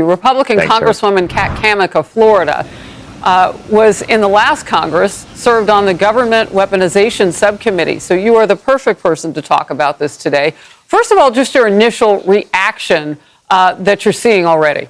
Republican Thanks, Congresswoman Kat Cammack of Florida was in the last Congress, served on the Government Weaponization Subcommittee. So you are the perfect person to talk about this today. First of all, just your initial reaction that you're seeing already.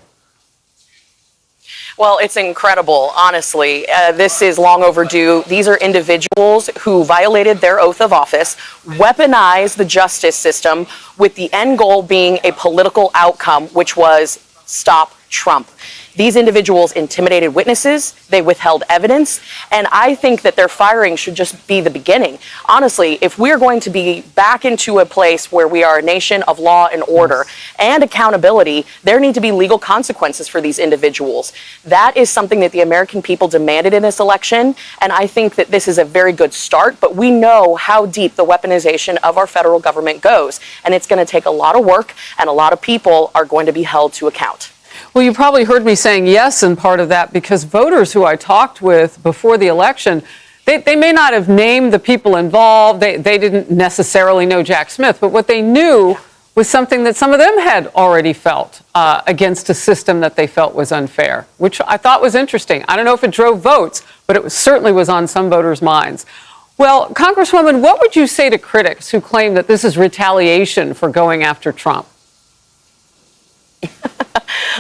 Well, it's incredible, honestly. This is long overdue. These are individuals who violated their oath of office, weaponized the justice system with the end goal being a political outcome, which was stop Trump. These individuals intimidated witnesses, they withheld evidence, and I think that their firing should just be the beginning. Honestly, if we're going to be back into a place where we are a nation of law and order and accountability, there need to be legal consequences for these individuals. That is something that the American people demanded in this election, and I think that this is a very good start, but we know how deep the weaponization of our federal government goes, and it's going to take a lot of work, and a lot of people are going to be held to account. Well, you probably heard me saying yes in part of that because voters who I talked with before the election, they may not have named the people involved. They didn't necessarily know Jack Smith, but what they knew was something that some of them had already felt against a system that they felt was unfair, which I thought was interesting. I don't know if it drove votes, but it certainly was on some voters' minds. Well, Congresswoman, what would you say to critics who claim that this is retaliation for going after Trump?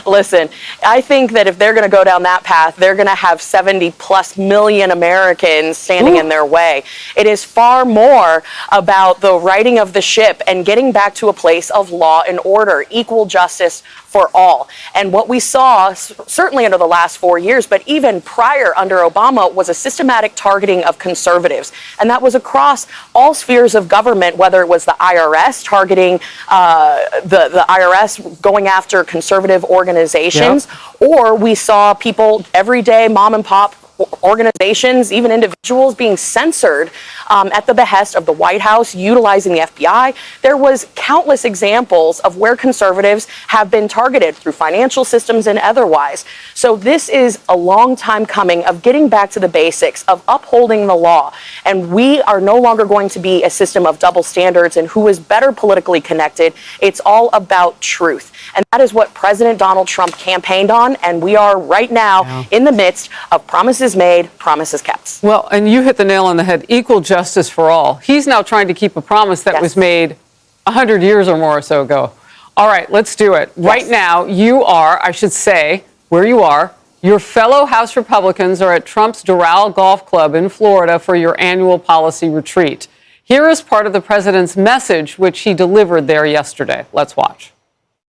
Listen, I think that if they're going to go down that path, they're going to have 70+ million Americans standing in their way. It is far more about the righting of the ship and getting back to a place of law and order, equal justice for all. And what we saw, certainly under the last 4 years, but even prior under Obama, was a systematic targeting of conservatives. And that was across all spheres of government, whether it was the IRS targeting the IRS going after conservative organizations, or we saw people, everyday mom and pop organizations, even individuals being censored at the behest of the White House, utilizing the FBI. There was countless examples of where conservatives have been targeted through financial systems and otherwise. So this is a long time coming of getting back to the basics of upholding the law. And we are no longer going to be a system of double standards and who is better politically connected. It's all about truth. And that is what President Donald Trump campaigned on. And we are right now in the midst of promises made, promises kept. Well, and you hit the nail on the head, equal justice for all. He's now trying to keep a promise that was made 100 years or more or so ago. All right, let's do it. Right now, you are, I should say, where you are, your fellow House Republicans are at Trump's Doral Golf Club in Florida for your annual policy retreat. Here is part of the president's message, which he delivered there yesterday. Let's watch.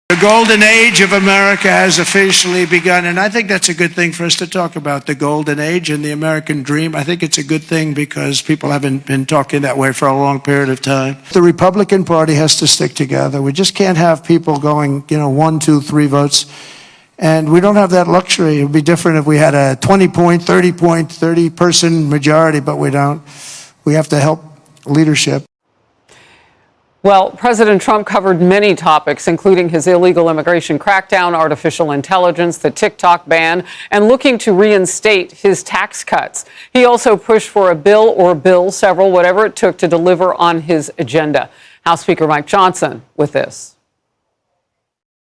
The golden age of America has officially begun, and I think that's a good thing for us to talk about, the golden age and the American dream. I think it's a good thing because people haven't been talking that way for a long period of time. The Republican Party has to stick together. We just can't have people going, 1, 2, 3 votes, and we don't have that luxury. It would be different if we had a 20-point, 30-point, 30-person majority, but we don't. We have to help leadership. Well, President Trump covered many topics, including his illegal immigration crackdown, artificial intelligence, the TikTok ban, and looking to reinstate his tax cuts. He also pushed for a bill or bills, several, whatever it took to deliver on his agenda. House Speaker Mike Johnson with this.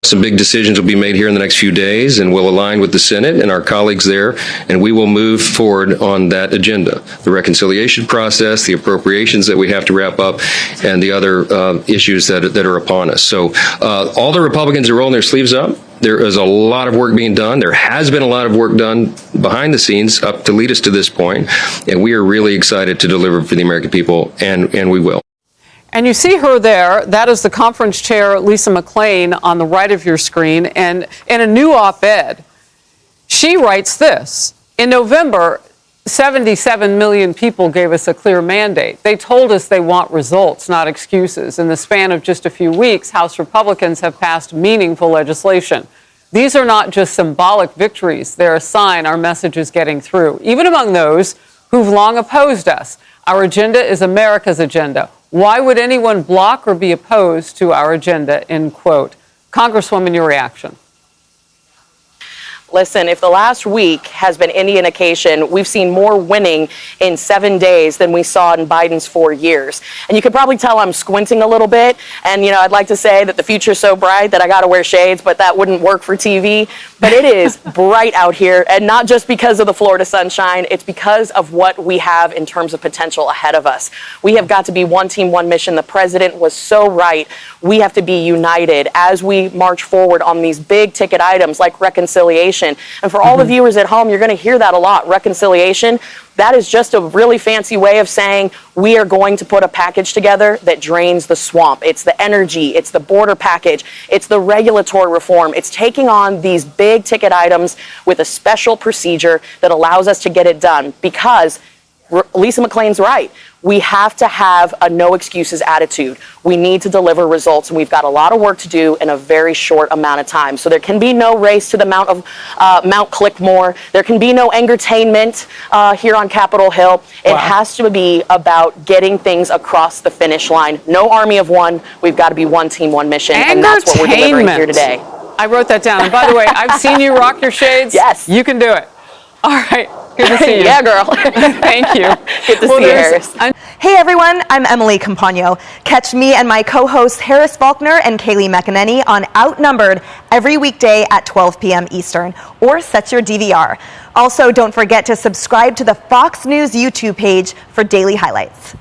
Some big decisions will be made here in the next few days, and we'll align with the Senate and our colleagues there, and we will move forward on that agenda. The reconciliation process, the appropriations that we have to wrap up, and the other issues that are upon us. So all the Republicans are rolling their sleeves up. There is a lot of work being done. There has been a lot of work done behind the scenes up to lead us to this point, and we are really excited to deliver for the American people, and we will. And you see her there. That is the conference chair, Lisa McClain, on the right of your screen. And in a new op-ed, she writes this. In November, 77 million people gave us a clear mandate. They told us they want results, not excuses. In the span of just a few weeks, House Republicans have passed meaningful legislation. These are not just symbolic victories. They're a sign our message is getting through, even among those who've long opposed us. Our agenda is America's agenda. Why would anyone block or be opposed to our agenda, end quote. Congresswoman, your reaction. Listen, if the last week has been any indication, we've seen more winning in 7 days than we saw in Biden's 4 years. And you can probably tell I'm squinting a little bit. And, you know, I'd like to say that the future's so bright that I got to wear shades, but that wouldn't work for TV. But it is bright out here, and not just because of the Florida sunshine. It's because of what we have in terms of potential ahead of us. We have got to be one team, one mission. The president was so right. We have to be united as we march forward on these big ticket items like reconciliation. And for all the viewers at home, you're going to hear that a lot. Reconciliation, that is just a really fancy way of saying we are going to put a package together that drains the swamp. It's the energy, it's the border package, it's the regulatory reform. It's taking on these big ticket items with a special procedure that allows us to get it done, because Lisa McClain's right. We have to have a no excuses attitude. We need to deliver results, and we've got a lot of work to do in a very short amount of time. So there can be no race to the Mount Clickmore. There can be no entertainment here on Capitol Hill. It has to be about getting things across the finish line. No army of one. We've got to be one team, one mission, and that's what we're delivering here today. I wrote that down. And by the way, I've seen you rock your shades. Yes. You can do it. All right. Good to see you. Yeah, girl. Thank you. Good to see you, Harris. Hey everyone, I'm Emily Campagno. Catch me and my co-hosts Harris Faulkner and Kaylee McEnany on Outnumbered every weekday at 12 p.m. Eastern, or set your DVR. Also, don't forget to subscribe to the Fox News YouTube page for daily highlights.